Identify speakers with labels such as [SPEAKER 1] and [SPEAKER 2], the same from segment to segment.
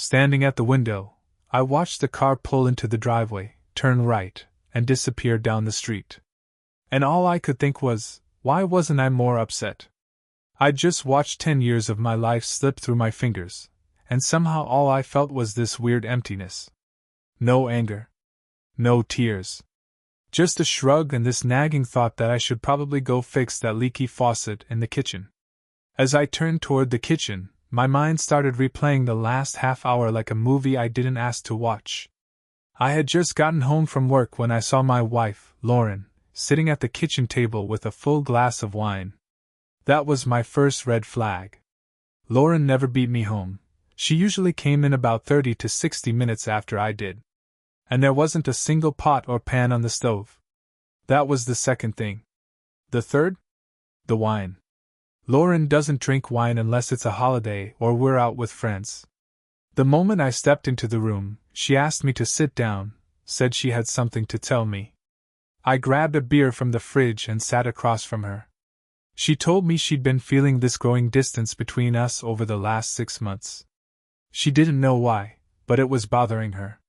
[SPEAKER 1] Standing at the window, I watched the car pull into the driveway, turn right, and disappear down the street. And all I could think was, why wasn't I more upset? I'd just watched 10 years of my life slip through my fingers, and somehow all I felt was this weird emptiness. No anger. No tears. Just a shrug and this nagging thought that I should probably go fix that leaky faucet in the kitchen. As I turned toward the kitchen, my mind started replaying the last half hour like a movie I didn't ask to watch. I had just gotten home from work when I saw my wife, Lauren, sitting at the kitchen table with a full glass of wine. That was my first red flag. Lauren never beat me home. She usually came in about 30 to 60 minutes after I did. And there wasn't a single pot or pan on the stove. That was the second thing. The third? The wine. Lauren doesn't drink wine unless it's a holiday or we're out with friends. The moment I stepped into the room, she asked me to sit down, said she had something to tell me. I grabbed a beer from the fridge and sat across from her. She told me she'd been feeling this growing distance between us over the last 6 months. She didn't know why, but it was bothering her.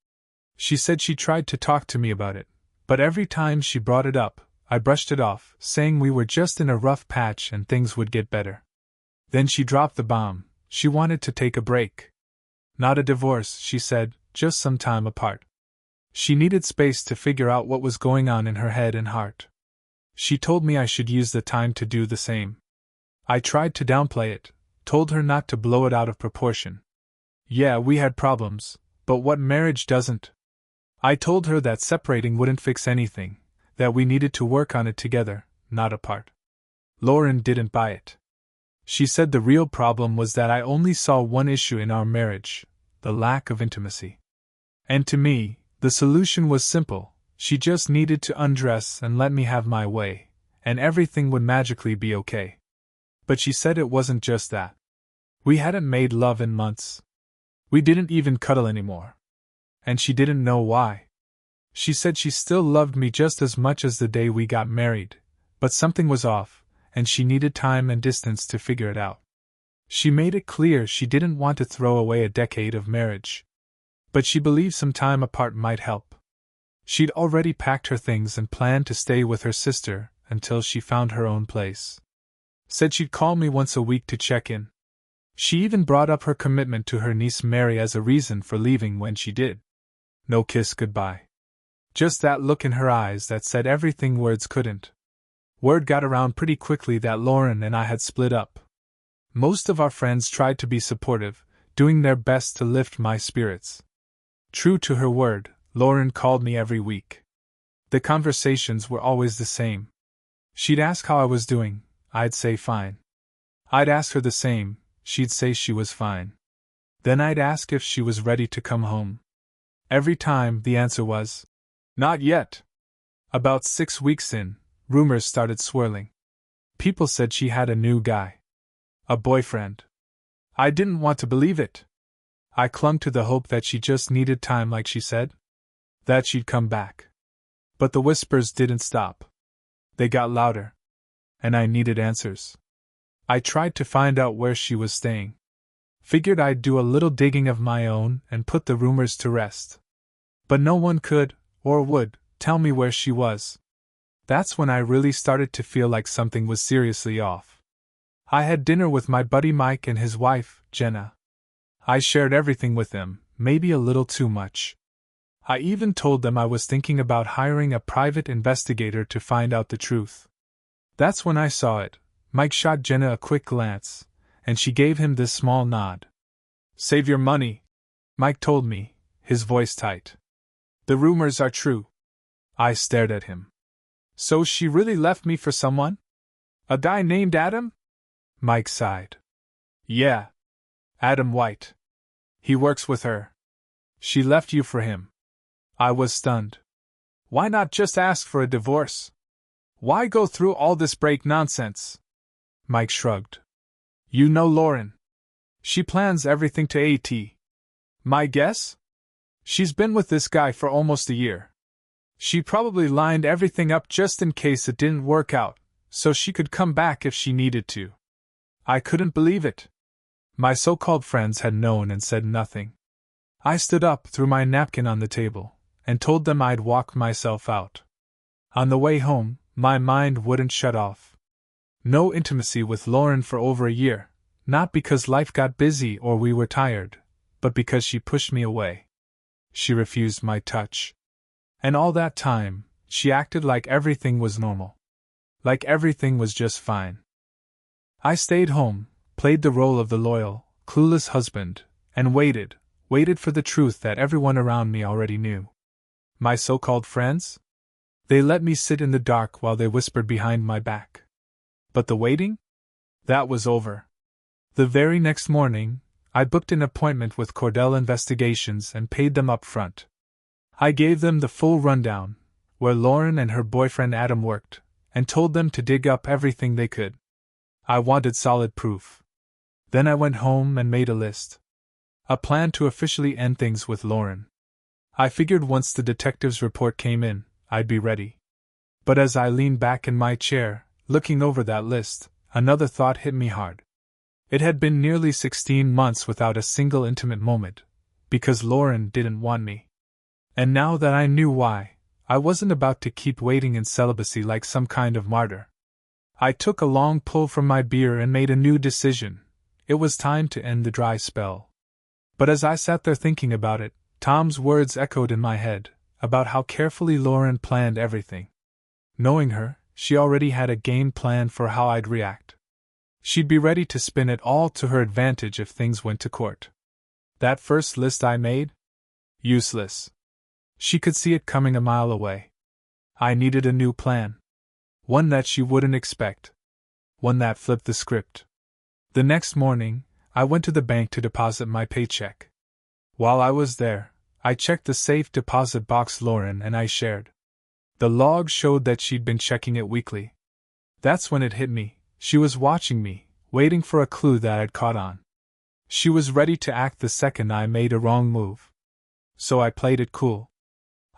[SPEAKER 1] She said she tried to talk to me about it, but every time she brought it up, I brushed it off, saying we were just in a rough patch and things would get better. Then she dropped the bomb. She wanted to take a break. Not a divorce, she said, just some time apart. She needed space to figure out what was going on in her head and heart. She told me I should use the time to do the same. I tried to downplay it, told her not to blow it out of proportion. Yeah, we had problems, but what marriage doesn't? I told her that separating wouldn't fix anything, that we needed to work on it together, not apart. Lauren didn't buy it. She said the real problem was that I only saw one issue in our marriage, the lack of intimacy. And to me, the solution was simple. She just needed to undress and let me have my way, and everything would magically be okay. But she said it wasn't just that. We hadn't made love in months. We didn't even cuddle anymore. And she didn't know why. She said she still loved me just as much as the day we got married, but something was off, and she needed time and distance to figure it out. She made it clear she didn't want to throw away a decade of marriage. But she believed some time apart might help. She'd already packed her things and planned to stay with her sister until she found her own place. Said she'd call me once a week to check in. She even brought up her commitment to her niece Mary as a reason for leaving when she did. No kiss goodbye. Just that look in her eyes that said everything words couldn't. Word got around pretty quickly that Lauren and I had split up. Most of our friends tried to be supportive, doing their best to lift my spirits. True to her word, Lauren called me every week. The conversations were always the same. She'd ask how I was doing, I'd say fine. I'd ask her the same, she'd say she was fine. Then I'd ask if she was ready to come home. Every time the answer was, not yet. About 6 weeks in, rumors started swirling. People said she had a new guy. A boyfriend. I didn't want to believe it. I clung to the hope that she just needed time, like she said. That she'd come back. But the whispers didn't stop. They got louder. And I needed answers. I tried to find out where she was staying. Figured I'd do a little digging of my own and put the rumors to rest. But no one could, or would, tell me where she was. That's when I really started to feel like something was seriously off. I had dinner with my buddy Mike and his wife, Jenna. I shared everything with them, maybe a little too much. I even told them I was thinking about hiring a private investigator to find out the truth. That's when I saw it. Mike shot Jenna a quick glance, and she gave him this small nod. Save your money, Mike told me, his voice tight. The rumors are true. I stared at him. So she really left me for someone? A guy named Adam? Mike sighed. Yeah. Adam White. He works with her. She left you for him. I was stunned. Why not just ask for a divorce? Why go through all this break nonsense? Mike shrugged. You know Lauren. She plans everything to a T. My guess? She's been with this guy for almost a year. She probably lined everything up just in case it didn't work out, so she could come back if she needed to. I couldn't believe it. My so-called friends had known and said nothing. I stood up, threw my napkin on the table, and told them I'd walk myself out. On the way home, my mind wouldn't shut off. No intimacy with Lauren for over a year, not because life got busy or we were tired, but because she pushed me away. She refused my touch. And all that time, she acted like everything was normal. Like everything was just fine. I stayed home, played the role of the loyal, clueless husband, and waited for the truth that everyone around me already knew. My so-called friends? They let me sit in the dark while they whispered behind my back. But the waiting? That was over. The very next morning, I booked an appointment with Cordell Investigations and paid them up front. I gave them the full rundown, where Lauren and her boyfriend Adam worked, and told them to dig up everything they could. I wanted solid proof. Then I went home and made a list. A plan to officially end things with Lauren. I figured once the detective's report came in, I'd be ready. But as I leaned back in my chair, looking over that list, another thought hit me hard. It had been nearly 16 months without a single intimate moment, because Lauren didn't want me. And now that I knew why, I wasn't about to keep waiting in celibacy like some kind of martyr. I took a long pull from my beer and made a new decision. It was time to end the dry spell. But as I sat there thinking about it, Tom's words echoed in my head, about how carefully Lauren planned everything. Knowing her, she already had a game plan for how I'd react. She'd be ready to spin it all to her advantage if things went to court. That first list I made? Useless. She could see it coming a mile away. I needed a new plan. One that she wouldn't expect. One that flipped the script. The next morning, I went to the bank to deposit my paycheck. While I was there, I checked the safe deposit box Lauren and I shared. The log showed that she'd been checking it weekly. That's when it hit me. She was watching me, waiting for a clue that I'd caught on. She was ready to act the second I made a wrong move. So I played it cool.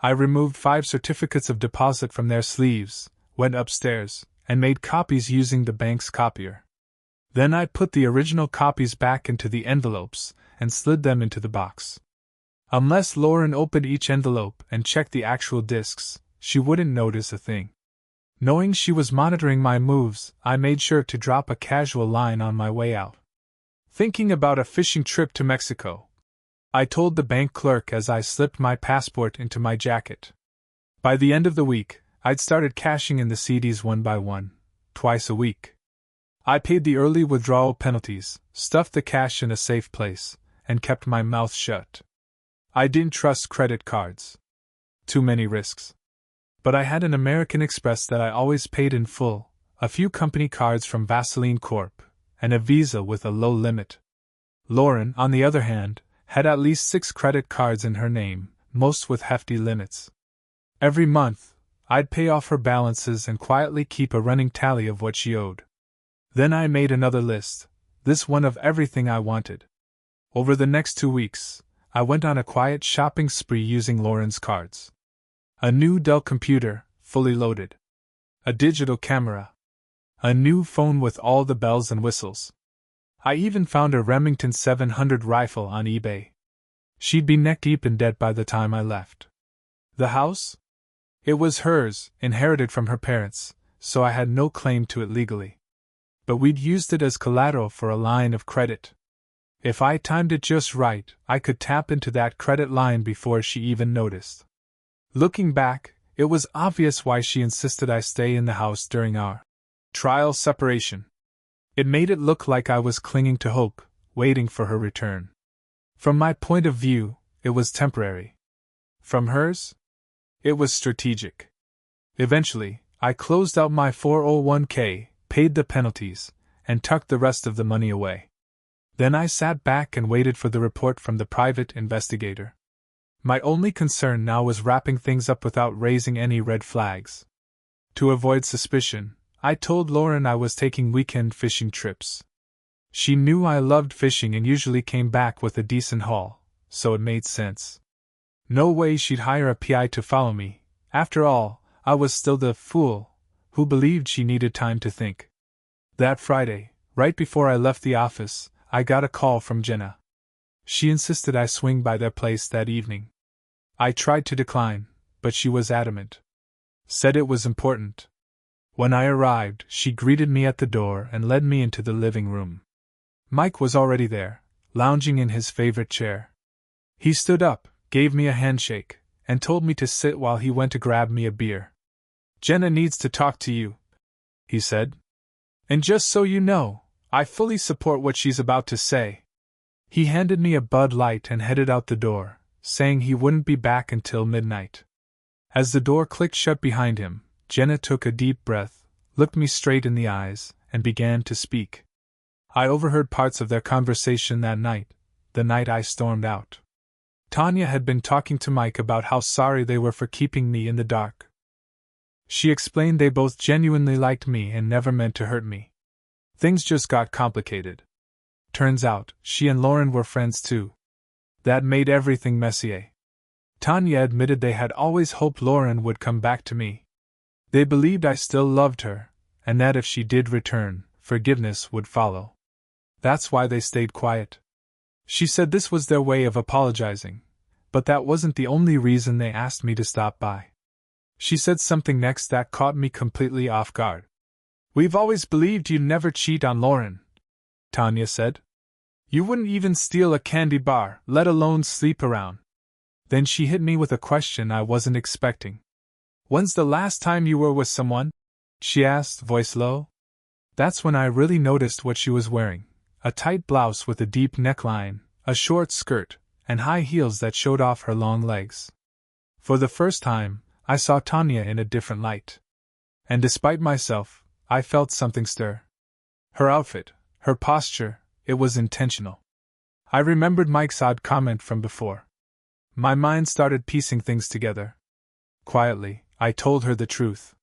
[SPEAKER 1] I removed 5 certificates of deposit from their sleeves, went upstairs, and made copies using the bank's copier. Then I put the original copies back into the envelopes and slid them into the box. Unless Lauren opened each envelope and checked the actual discs, she wouldn't notice a thing. Knowing she was monitoring my moves, I made sure to drop a casual line on my way out. Thinking about a fishing trip to Mexico, I told the bank clerk as I slipped my passport into my jacket. By the end of the week, I'd started cashing in the CDs one by one, twice a week. I paid the early withdrawal penalties, stuffed the cash in a safe place, and kept my mouth shut. I didn't trust credit cards. Too many risks. But I had an American Express that I always paid in full, a few company cards from Vaseline Corp., and a Visa with a low limit. Lauren, on the other hand, had at least 6 credit cards in her name, most with hefty limits. Every month, I'd pay off her balances and quietly keep a running tally of what she owed. Then I made another list, this one of everything I wanted. Over the next 2 weeks, I went on a quiet shopping spree using Lauren's cards. A new Dell computer, fully loaded. A digital camera. A new phone with all the bells and whistles. I even found a Remington 700 rifle on eBay. She'd be neck-deep in debt by the time I left. The house? It was hers, inherited from her parents, so I had no claim to it legally. But we'd used it as collateral for a line of credit. If I timed it just right, I could tap into that credit line before she even noticed. Looking back, it was obvious why she insisted I stay in the house during our trial separation. It made it look like I was clinging to hope, waiting for her return. From my point of view, it was temporary. From hers? It was strategic. Eventually, I closed out my 401k, paid the penalties, and tucked the rest of the money away. Then I sat back and waited for the report from the private investigator. My only concern now was wrapping things up without raising any red flags. To avoid suspicion, I told Lauren I was taking weekend fishing trips. She knew I loved fishing and usually came back with a decent haul, so it made sense. No way she'd hire a PI to follow me. After all, I was still the fool who believed she needed time to think. That Friday, right before I left the office, I got a call from Jenna. She insisted I swing by their place that evening. I tried to decline, but she was adamant. Said it was important. When I arrived, she greeted me at the door and led me into the living room. Mike was already there, lounging in his favorite chair. He stood up, gave me a handshake, and told me to sit while he went to grab me a beer. "Jenna needs to talk to you," he said. "And just so you know, I fully support what she's about to say." He handed me a Bud Light and headed out the door, saying he wouldn't be back until midnight. As the door clicked shut behind him, Jenna took a deep breath, looked me straight in the eyes, and began to speak. I overheard parts of their conversation that night, the night I stormed out. Tanya had been talking to Mike about how sorry they were for keeping me in the dark. She explained they both genuinely liked me and never meant to hurt me. Things just got complicated. Turns out, she and Lauren were friends too. That made everything messier. Tanya admitted they had always hoped Lauren would come back to me. They believed I still loved her, and that if she did return, forgiveness would follow. That's why they stayed quiet. She said this was their way of apologizing, but that wasn't the only reason they asked me to stop by. She said something next that caught me completely off guard. "We've always believed you'd never cheat on Lauren," Tanya said. "You wouldn't even steal a candy bar, let alone sleep around." Then she hit me with a question I wasn't expecting. "When's the last time you were with someone?" she asked, voice low. That's when I really noticed what she was wearing. A tight blouse with a deep neckline, a short skirt, and high heels that showed off her long legs. For the first time, I saw Tanya in a different light. And despite myself, I felt something stir. Her outfit, her posture, it was intentional. I remembered Mike's odd comment from before. My mind started piecing things together. Quietly, I told her the truth.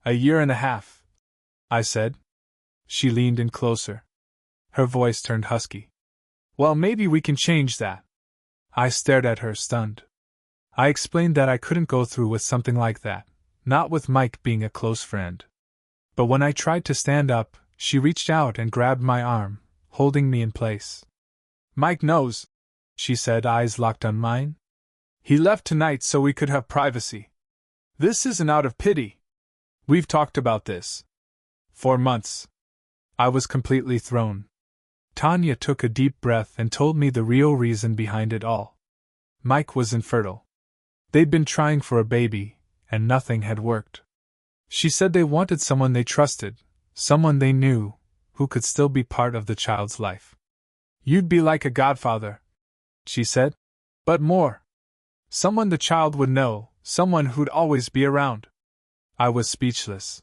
[SPEAKER 1] "A year and a half," I said. She leaned in closer. Her voice turned husky. "Well, maybe we can change that." I stared at her, stunned. I explained that I couldn't go through with something like that, not with Mike being a close friend. But when I tried to stand up, she reached out and grabbed my arm, holding me in place. "Mike knows," she said, eyes locked on mine. "He left tonight so we could have privacy. This isn't out of pity. We've talked about this for months." I was completely thrown. Tanya took a deep breath and told me the real reason behind it all. Mike was infertile. They'd been trying for a baby, and nothing had worked. She said they wanted someone they trusted, someone they knew, who could still be part of the child's life. "You'd be like a godfather," she said. "But more. Someone the child would know, someone who'd always be around." I was speechless.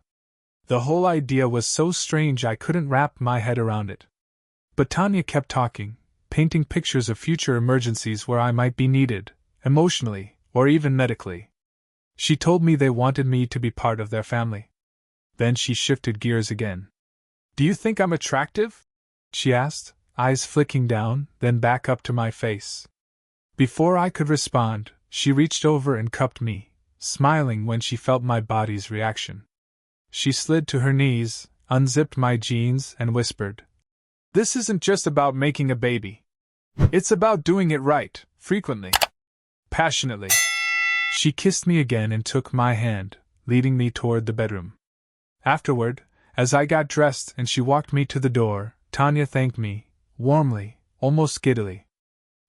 [SPEAKER 1] The whole idea was so strange I couldn't wrap my head around it. But Tanya kept talking, painting pictures of future emergencies where I might be needed, emotionally, or even medically. She told me they wanted me to be part of their family. Then she shifted gears again. "Do you think I'm attractive?" she asked, eyes flicking down, then back up to my face. Before I could respond, she reached over and cupped me, smiling when she felt my body's reaction. She slid to her knees, unzipped my jeans, and whispered, "This isn't just about making a baby. It's about doing it right, frequently, passionately." She kissed me again and took my hand, leading me toward the bedroom. Afterward, as I got dressed and she walked me to the door, Tanya thanked me, warmly, almost giddily.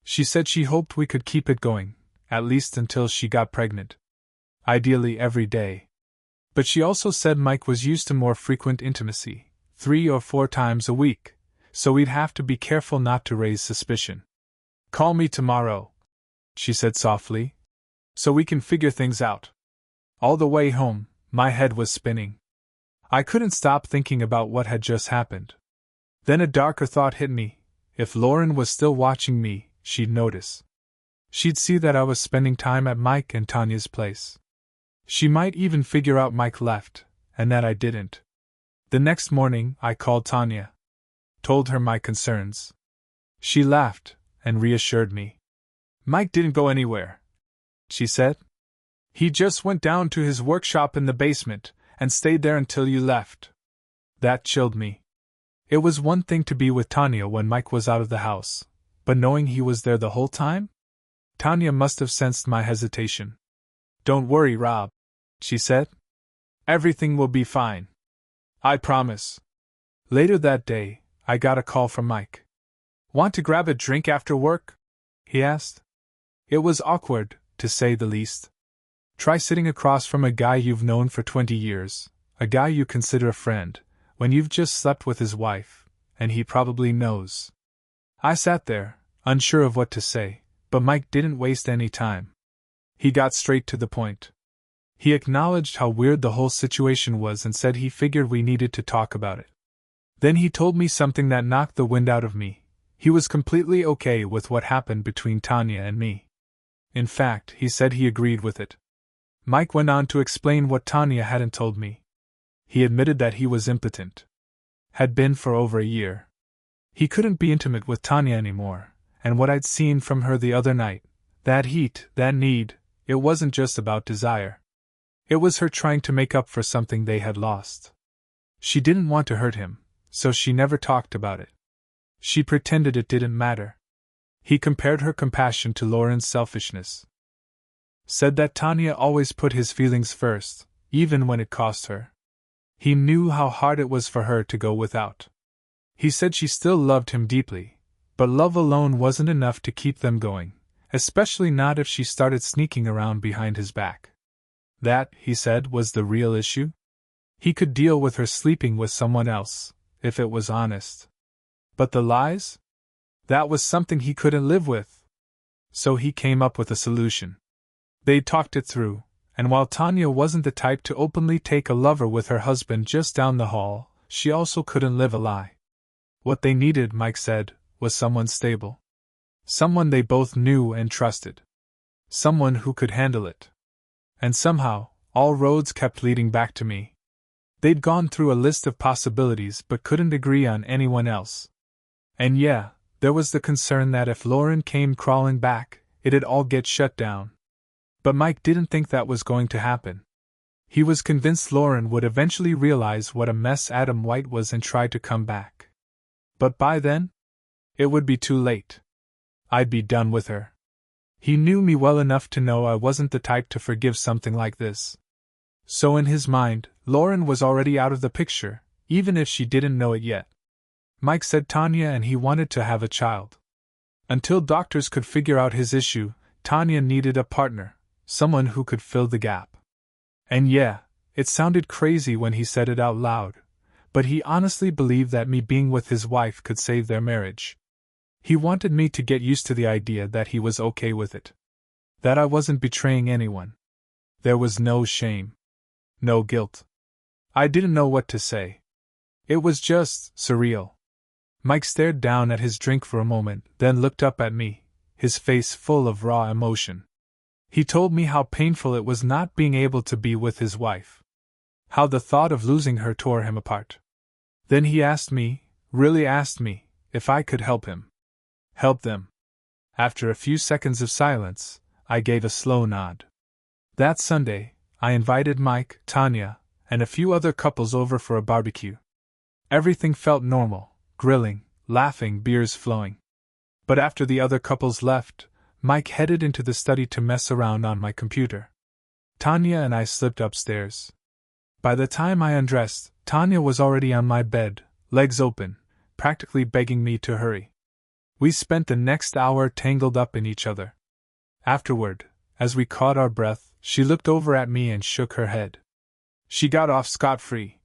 [SPEAKER 1] She said she hoped we could keep it going, at least until she got pregnant. Ideally every day. But she also said Mike was used to more frequent intimacy, 3 or 4 times a week, so we'd have to be careful not to raise suspicion. "Call me tomorrow," she said softly, "so we can figure things out." All the way home, my head was spinning. I couldn't stop thinking about what had just happened. Then a darker thought hit me. If Lauren was still watching me, she'd notice. She'd see that I was spending time at Mike and Tanya's place. She might even figure out Mike left, and that I didn't. The next morning, I called Tanya. Told her my concerns. She laughed and reassured me. "Mike didn't go anywhere," she said. "He just went down to his workshop in the basement and stayed there until you left." That chilled me. It was one thing to be with Tanya when Mike was out of the house, but knowing he was there the whole time? Tanya must have sensed my hesitation. "Don't worry, Rob," she said. "Everything will be fine. I promise." Later that day, I got a call from Mike. "Want to grab a drink after work?" he asked. It was awkward, to say the least. Try sitting across from a guy you've known for 20 years, a guy you consider a friend, when you've just slept with his wife, and he probably knows. I sat there, unsure of what to say, but Mike didn't waste any time. He got straight to the point. He acknowledged how weird the whole situation was and said he figured we needed to talk about it. Then he told me something that knocked the wind out of me. He was completely okay with what happened between Tanya and me. In fact, he said he agreed with it. Mike went on to explain what Tanya hadn't told me. He admitted that he was impotent. Had been for over a year. He couldn't be intimate with Tanya anymore, and what I'd seen from her the other night, that heat, that need, it wasn't just about desire. It was her trying to make up for something they had lost. She didn't want to hurt him, so she never talked about it. She pretended it didn't matter. He compared her compassion to Lauren's selfishness. Said that Tanya always put his feelings first, even when it cost her. He knew how hard it was for her to go without. He said she still loved him deeply, but love alone wasn't enough to keep them going, especially not if she started sneaking around behind his back. That, he said, was the real issue. He could deal with her sleeping with someone else, if it was honest. But the lies? That was something he couldn't live with. So he came up with a solution. They talked it through, and while Tanya wasn't the type to openly take a lover with her husband just down the hall, she also couldn't live a lie. What they needed, Mike said, was someone stable. Someone they both knew and trusted. Someone who could handle it. And somehow, all roads kept leading back to me. They'd gone through a list of possibilities but couldn't agree on anyone else. And yeah, there was the concern that if Lauren came crawling back, it'd all get shut down. But Mike didn't think that was going to happen. He was convinced Lauren would eventually realize what a mess Adam White was and try to come back. But by then, it would be too late. I'd be done with her. He knew me well enough to know I wasn't the type to forgive something like this. So in his mind, Lauren was already out of the picture, even if she didn't know it yet. Mike said Tanya and he wanted to have a child. Until doctors could figure out his issue, Tanya needed a partner, someone who could fill the gap. And yeah, it sounded crazy when he said it out loud, but he honestly believed that me being with his wife could save their marriage. He wanted me to get used to the idea that he was okay with it. That I wasn't betraying anyone. There was no shame. No guilt. I didn't know what to say. It was just surreal. Mike stared down at his drink for a moment, then looked up at me, his face full of raw emotion. He told me how painful it was not being able to be with his wife. How the thought of losing her tore him apart. Then he asked me, really asked me, if I could help him. Help them. After a few seconds of silence, I gave a slow nod. That Sunday, I invited Mike, Tanya, and a few other couples over for a barbecue. Everything felt normal, grilling, laughing, beers flowing. But after the other couples left, Mike headed into the study to mess around on my computer. Tanya and I slipped upstairs. By the time I undressed, Tanya was already on my bed, legs open, practically begging me to hurry. We spent the next hour tangled up in each other. Afterward, as we caught our breath, she looked over at me and shook her head. She got off scot-free,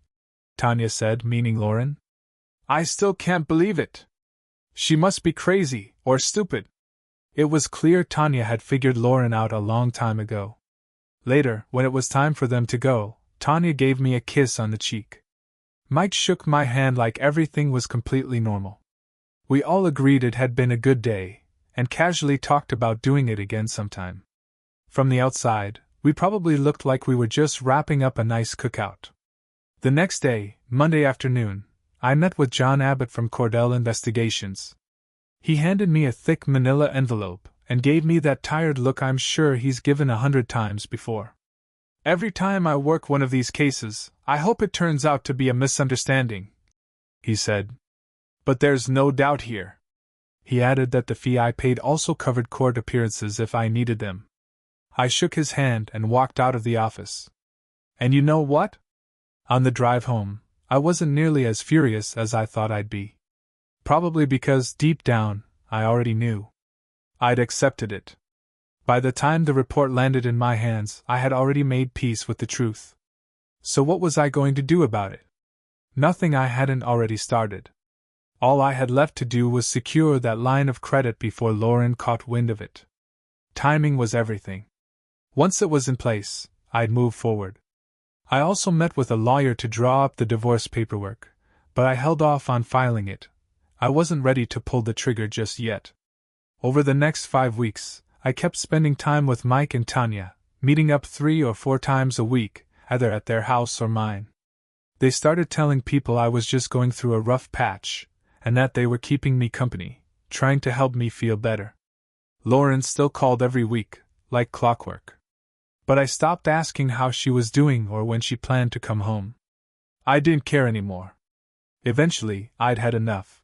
[SPEAKER 1] Tanya said, meaning Lauren. I still can't believe it. She must be crazy, or stupid. It was clear Tanya had figured Lauren out a long time ago. Later, when it was time for them to go, Tanya gave me a kiss on the cheek. Mike shook my hand like everything was completely normal. We all agreed it had been a good day, and casually talked about doing it again sometime. From the outside, we probably looked like we were just wrapping up a nice cookout. The next day, Monday afternoon, I met with John Abbott from Cordell Investigations. He handed me a thick manila envelope and gave me that tired look I'm sure he's given 100 times before. Every time I work one of these cases, I hope it turns out to be a misunderstanding, he said. But there's no doubt here. He added that the fee I paid also covered court appearances if I needed them. I shook his hand and walked out of the office. And you know what? On the drive home, I wasn't nearly as furious as I thought I'd be. Probably because, deep down, I already knew. I'd accepted it. By the time the report landed in my hands, I had already made peace with the truth. So what was I going to do about it? Nothing I hadn't already started. All I had left to do was secure that line of credit before Lauren caught wind of it. Timing was everything. Once it was in place, I'd move forward. I also met with a lawyer to draw up the divorce paperwork, but I held off on filing it. I wasn't ready to pull the trigger just yet. Over the next 5 weeks, I kept spending time with Mike and Tanya, meeting up 3 or 4 times a week, either at their house or mine. They started telling people I was just going through a rough patch, and that they were keeping me company, trying to help me feel better. Lauren still called every week, like clockwork. But I stopped asking how she was doing or when she planned to come home. I didn't care anymore. Eventually, I'd had enough.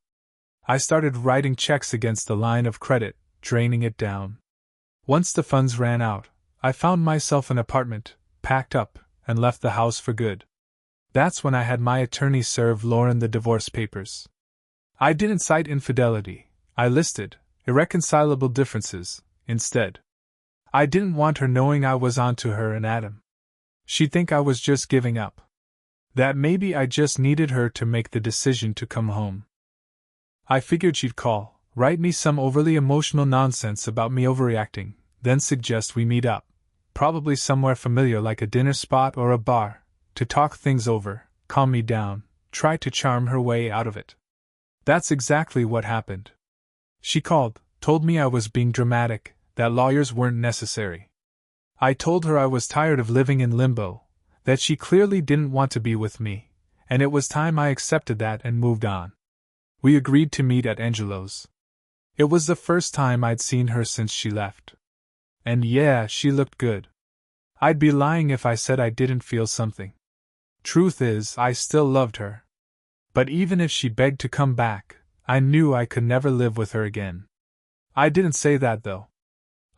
[SPEAKER 1] I started writing checks against the line of credit, draining it down. Once the funds ran out, I found myself an apartment, packed up, and left the house for good. That's when I had my attorney serve Lauren the divorce papers. I didn't cite infidelity, I listed irreconcilable differences, instead. I didn't want her knowing I was onto her and Adam. She'd think I was just giving up. That maybe I just needed her to make the decision to come home. I figured she'd call, write me some overly emotional nonsense about me overreacting, then suggest we meet up, probably somewhere familiar like a dinner spot or a bar, to talk things over, calm me down, try to charm her way out of it. That's exactly what happened. She called, told me I was being dramatic, that lawyers weren't necessary. I told her I was tired of living in limbo, that she clearly didn't want to be with me, and it was time I accepted that and moved on. We agreed to meet at Angelo's. It was the first time I'd seen her since she left. And yeah, she looked good. I'd be lying if I said I didn't feel something. Truth is, I still loved her. But even if she begged to come back, I knew I could never live with her again. I didn't say that though.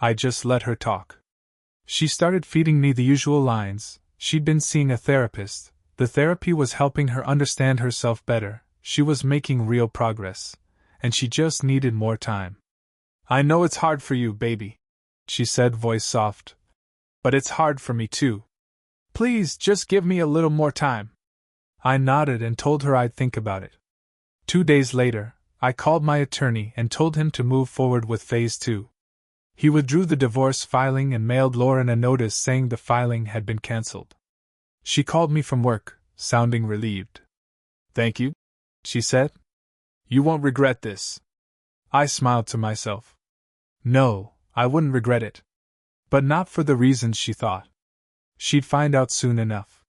[SPEAKER 1] I just let her talk. She started feeding me the usual lines. She'd been seeing a therapist. The therapy was helping her understand herself better. She was making real progress. And she just needed more time. I know it's hard for you, baby, she said, voice soft. But it's hard for me too. Please, just give me a little more time. I nodded and told her I'd think about it. 2 days later, I called my attorney and told him to move forward with Phase 2. He withdrew the divorce filing and mailed Lauren a notice saying the filing had been cancelled. She called me from work, sounding relieved. Thank you, she said. You won't regret this. I smiled to myself. No, I wouldn't regret it. But not for the reasons she thought. She'd find out soon enough.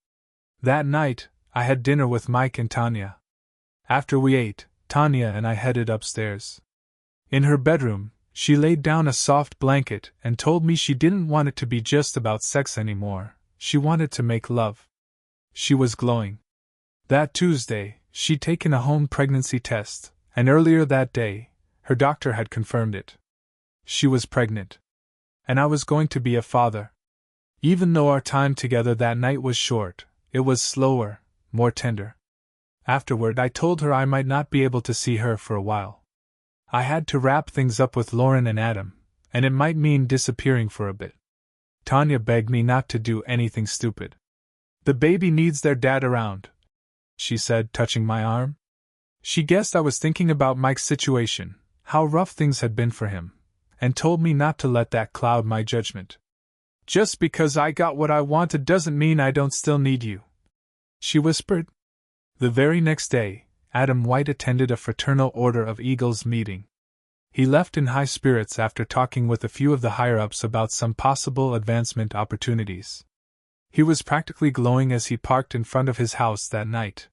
[SPEAKER 1] That night, I had dinner with Mike and Tanya. After we ate, Tanya and I headed upstairs. In her bedroom, she laid down a soft blanket and told me she didn't want it to be just about sex anymore. She wanted to make love. She was glowing. That Tuesday, she'd taken a home pregnancy test, and earlier that day, her doctor had confirmed it. She was pregnant. And I was going to be a father. Even though our time together that night was short, it was slower, more tender. Afterward, I told her I might not be able to see her for a while. I had to wrap things up with Lauren and Adam, and it might mean disappearing for a bit. Tanya begged me not to do anything stupid. The baby needs their dad around, she said, touching my arm. She guessed I was thinking about Mike's situation, how rough things had been for him, and told me not to let that cloud my judgment. Just because I got what I wanted doesn't mean I don't still need you, she whispered. The very next day, Adam White attended a Fraternal Order of Eagles meeting. He left in high spirits after talking with a few of the higher-ups about some possible advancement opportunities. He was practically glowing as he parked in front of his house that night.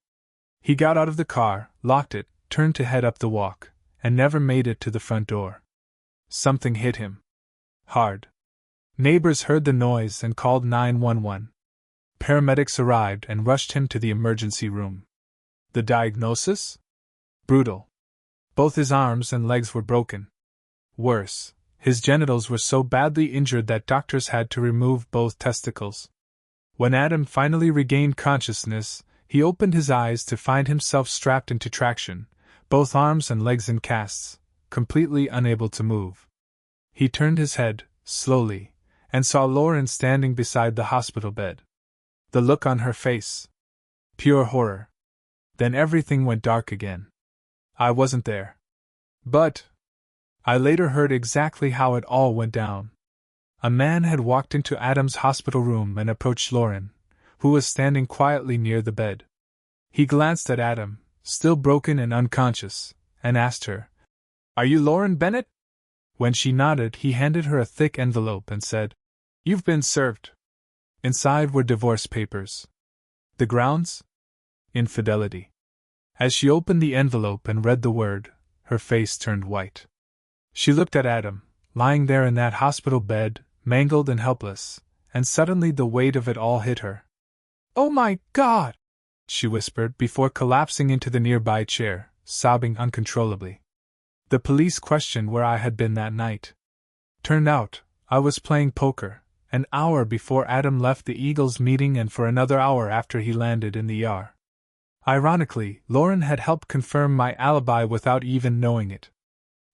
[SPEAKER 1] He got out of the car, locked it, turned to head up the walk, and never made it to the front door. Something hit him. Hard. Neighbors heard the noise and called 911. Paramedics arrived and rushed him to the emergency room. The diagnosis? Brutal. Both his arms and legs were broken. Worse, his genitals were so badly injured that doctors had to remove both testicles. When Adam finally regained consciousness, he opened his eyes to find himself strapped into traction, both arms and legs in casts, completely unable to move. He turned his head, slowly, and saw Lauren standing beside the hospital bed. The look on her face. Pure horror. Then everything went dark again. I wasn't there. But I later heard exactly how it all went down. A man had walked into Adam's hospital room and approached Lauren, who was standing quietly near the bed. He glanced at Adam, still broken and unconscious, and asked her, "Are you Lauren Bennett?" When she nodded, he handed her a thick envelope and said, "You've been served." Inside were divorce papers. The grounds? Infidelity. As she opened the envelope and read the word, her face turned white. She looked at Adam, lying there in that hospital bed, mangled and helpless, and suddenly the weight of it all hit her. "Oh my God!" she whispered before collapsing into the nearby chair, sobbing uncontrollably. The police questioned where I had been that night. Turned out, I was playing poker, an hour before Adam left the Eagles meeting and for another hour after he landed in the ER. Ironically, Lauren had helped confirm my alibi without even knowing it.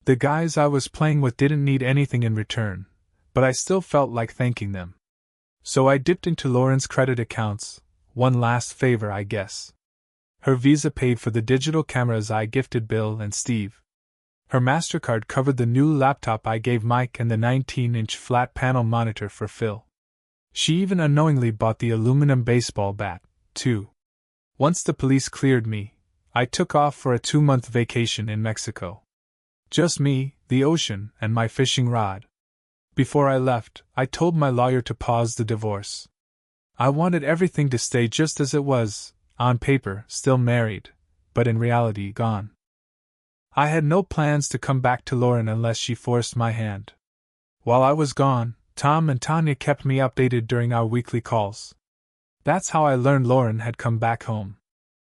[SPEAKER 1] The guys I was playing with didn't need anything in return, but I still felt like thanking them. So I dipped into Lauren's credit accounts, one last favor, I guess. Her Visa paid for the digital cameras I gifted Bill and Steve. Her MasterCard covered the new laptop I gave Mike and the 19-inch flat-panel monitor for Phil. She even unknowingly bought the aluminum baseball bat, too. Once the police cleared me, I took off for a 2-month vacation in Mexico. Just me, the ocean, and my fishing rod. Before I left, I told my lawyer to pause the divorce. I wanted everything to stay just as it was, on paper, still married, but in reality gone. I had no plans to come back to Lauren unless she forced my hand. While I was gone, Tom and Tanya kept me updated during our weekly calls. That's how I learned Lauren had come back home.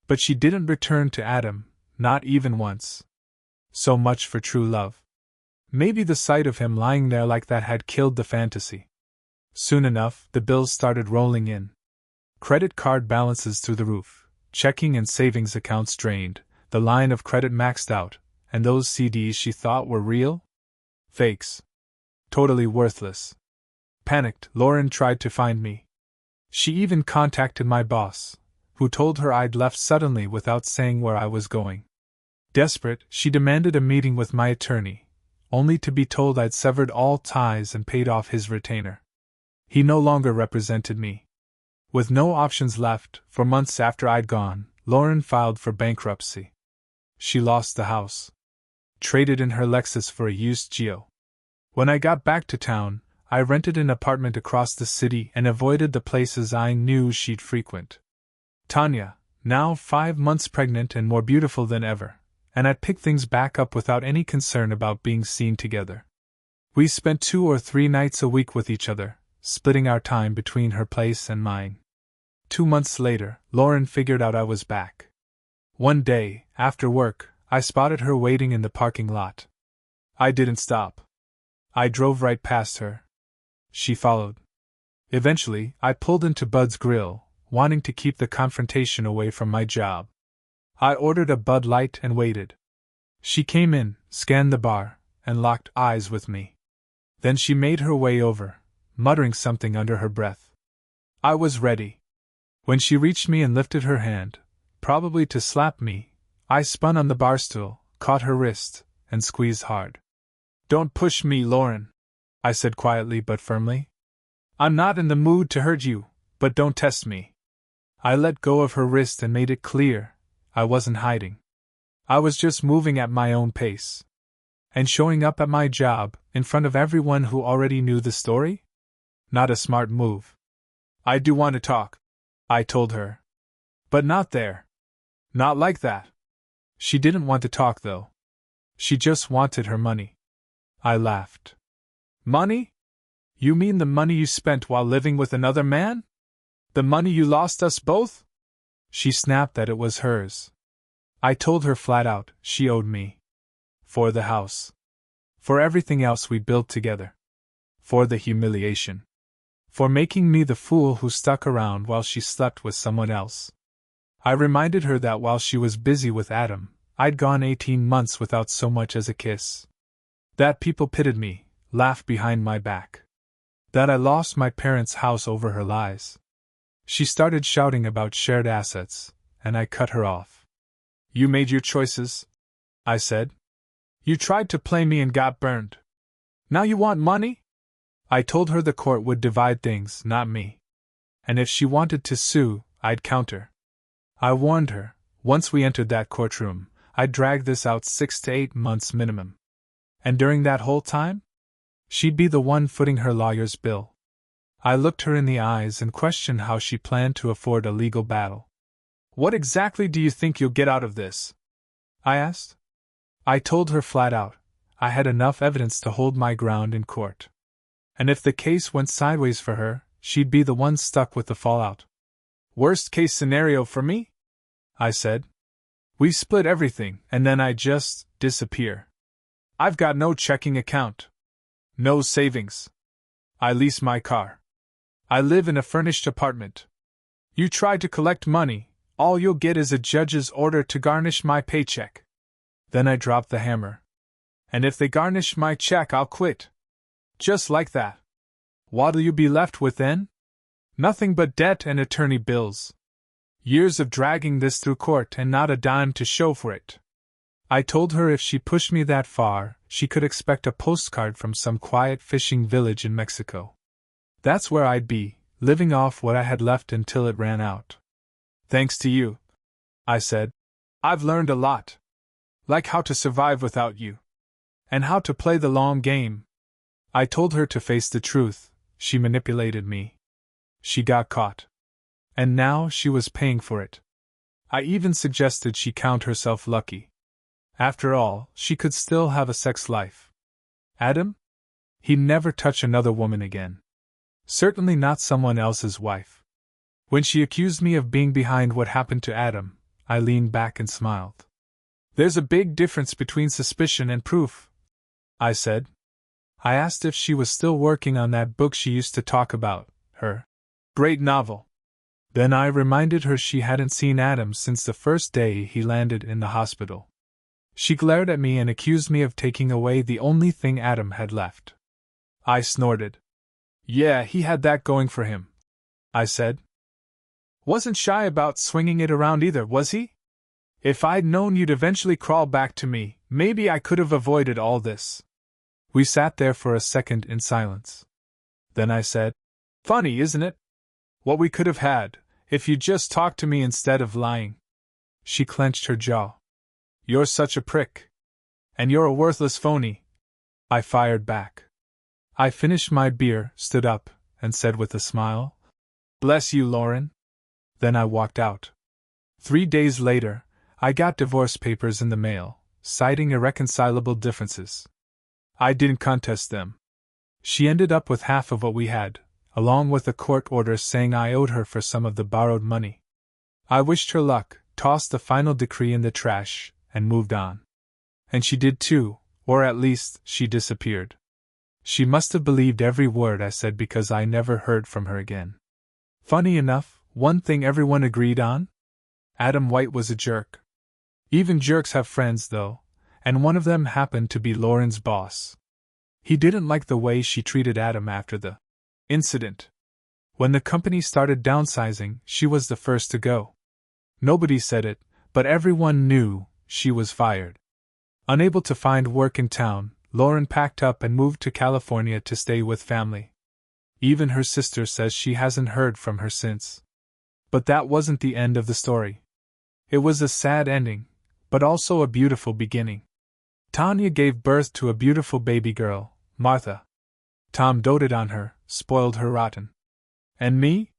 [SPEAKER 1] But she didn't return to Adam, not even once. So much for true love. Maybe the sight of him lying there like that had killed the fantasy. Soon enough, the bills started rolling in. Credit card balances through the roof, checking and savings accounts drained, the line of credit maxed out, and those CDs she thought were real? Fakes. Totally worthless. Panicked, Lauren tried to find me. She even contacted my boss, who told her I'd left suddenly without saying where I was going. Desperate, she demanded a meeting with my attorney, only to be told I'd severed all ties and paid off his retainer. He no longer represented me. With no options left, for months after I'd gone, Lauren filed for bankruptcy. She lost the house. Traded in her Lexus for a used Geo. When I got back to town, I rented an apartment across the city and avoided the places I knew she'd frequent. Tanya, now 5 months pregnant and more beautiful than ever, and I'd picked things back up without any concern about being seen together. We spent 2 or 3 nights a week with each other, splitting our time between her place and mine. 2 months later, Lauren figured out I was back. One day, after work, I spotted her waiting in the parking lot. I didn't stop. I drove right past her. She followed. Eventually, I pulled into Bud's Grill, wanting to keep the confrontation away from my job. I ordered a Bud Light and waited. She came in, scanned the bar, and locked eyes with me. Then she made her way over, muttering something under her breath. I was ready. When she reached me and lifted her hand, probably to slap me, I spun on the bar stool, caught her wrist, and squeezed hard. "Don't push me, Lauren," I said quietly but firmly. "I'm not in the mood to hurt you, but don't test me." I let go of her wrist and made it clear I wasn't hiding. I was just moving at my own pace. And showing up at my job, in front of everyone who already knew the story? Not a smart move. "I do want to talk," I told her. "But not there. Not like that." She didn't want to talk, though. She just wanted her money. I laughed. "Money? You mean the money you spent while living with another man? The money you lost us both?" She snapped that it was hers. I told her flat out she owed me. For the house. For everything else we built together. For the humiliation. For making me the fool who stuck around while she slept with someone else. I reminded her that while she was busy with Adam, I'd gone 18 months without so much as a kiss. That people pitied me, laughed behind my back. That I lost my parents' house over her lies. She started shouting about shared assets, and I cut her off. You made your choices, I said. You tried to play me and got burned. Now you want money? I told her the court would divide things, not me. And if she wanted to sue, I'd counter. I warned her, once we entered that courtroom, I'd drag this out 6 to 8 months minimum. And during that whole time? She'd be the one footing her lawyer's bill. I looked her in the eyes and questioned how she planned to afford a legal battle. What exactly do you think you'll get out of this? I asked. I told her flat out, I had enough evidence to hold my ground in court. And if the case went sideways for her, she'd be the one stuck with the fallout. Worst case scenario for me? I said. We split everything, and then I just disappear. I've got no checking account. No savings. I lease my car. I live in a furnished apartment. You try to collect money, all you'll get is a judge's order to garnish my paycheck. Then I drop the hammer. And if they garnish my check, I'll quit. Just like that. What'll you be left with then? Nothing but debt and attorney bills. Years of dragging this through court and not a dime to show for it. I told her if she pushed me that far, she could expect a postcard from some quiet fishing village in Mexico. That's where I'd be, living off what I had left until it ran out. Thanks to you, I said. I've learned a lot. Like how to survive without you. And how to play the long game. I told her to face the truth. She manipulated me. She got caught. And now she was paying for it. I even suggested she count herself lucky. After all, she could still have a sex life. Adam? He'd never touch another woman again. Certainly not someone else's wife. When she accused me of being behind what happened to Adam, I leaned back and smiled. There's a big difference between suspicion and proof, I said. I asked if she was still working on that book she used to talk about, her great novel. Then I reminded her she hadn't seen Adam since the first day he landed in the hospital. She glared at me and accused me of taking away the only thing Adam had left. I snorted. Yeah, he had that going for him, I said. Wasn't shy about swinging it around either, was he? If I'd known you'd eventually crawl back to me, maybe I could have avoided all this. We sat there for a second in silence. Then I said, Funny, isn't it? What we could have had, if you'd just talked to me instead of lying. She clenched her jaw. You're such a prick. And you're a worthless phony. I fired back. I finished my beer, stood up, and said with a smile, Bless you, Lauren. Then I walked out. 3 days later, I got divorce papers in the mail, citing irreconcilable differences. I didn't contest them. She ended up with half of what we had, along with a court order saying I owed her for some of the borrowed money. I wished her luck, tossed the final decree in the trash, and moved on. And she did too, or at least, she disappeared. She must have believed every word I said because I never heard from her again. Funny enough, one thing everyone agreed on? Adam White was a jerk. Even jerks have friends, though, and one of them happened to be Lauren's boss. He didn't like the way she treated Adam after the incident. When the company started downsizing, she was the first to go. Nobody said it, but everyone knew she was fired. Unable to find work in town, Lauren packed up and moved to California to stay with family. Even her sister says she hasn't heard from her since. But that wasn't the end of the story. It was a sad ending, but also a beautiful beginning. Tanya gave birth to a beautiful baby girl, Martha. Tom doted on her, spoiled her rotten. And me?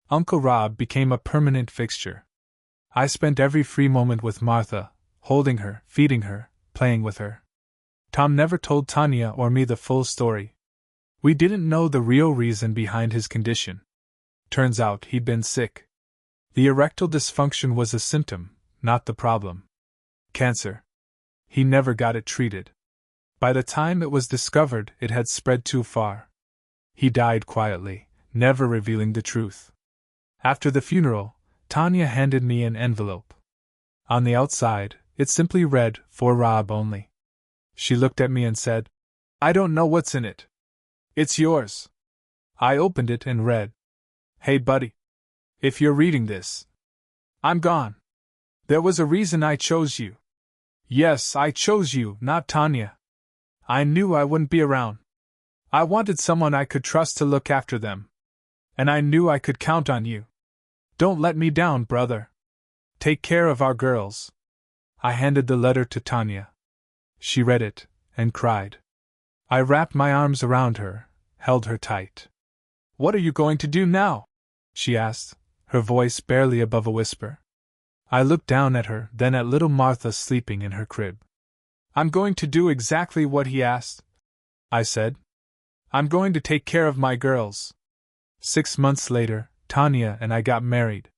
[SPEAKER 1] Uncle Rob became a permanent fixture. I spent every free moment with Martha, holding her, feeding her, playing with her. Tom never told Tanya or me the full story. We didn't know the real reason behind his condition. Turns out he'd been sick. The erectile dysfunction was a symptom, not the problem. Cancer. He never got it treated. By the time it was discovered, it had spread too far. He died quietly, never revealing the truth. After the funeral, Tanya handed me an envelope. On the outside, it simply read, "For Rob only." She looked at me and said, "I don't know what's in it. It's yours." I opened it and read, "Hey buddy. If you're reading this, I'm gone. There was a reason I chose you. Yes, I chose you, not Tanya. I knew I wouldn't be around. I wanted someone I could trust to look after them. And I knew I could count on you. Don't let me down, brother. Take care of our girls." I handed the letter to Tanya. She read it, and cried. I wrapped my arms around her, held her tight. "What are you going to do now?" she asked, her voice barely above a whisper. I looked down at her, then at little Martha sleeping in her crib. "I'm going to do exactly what he asked," I said. "I'm going to take care of my girls." 6 months later, Tanya and I got married.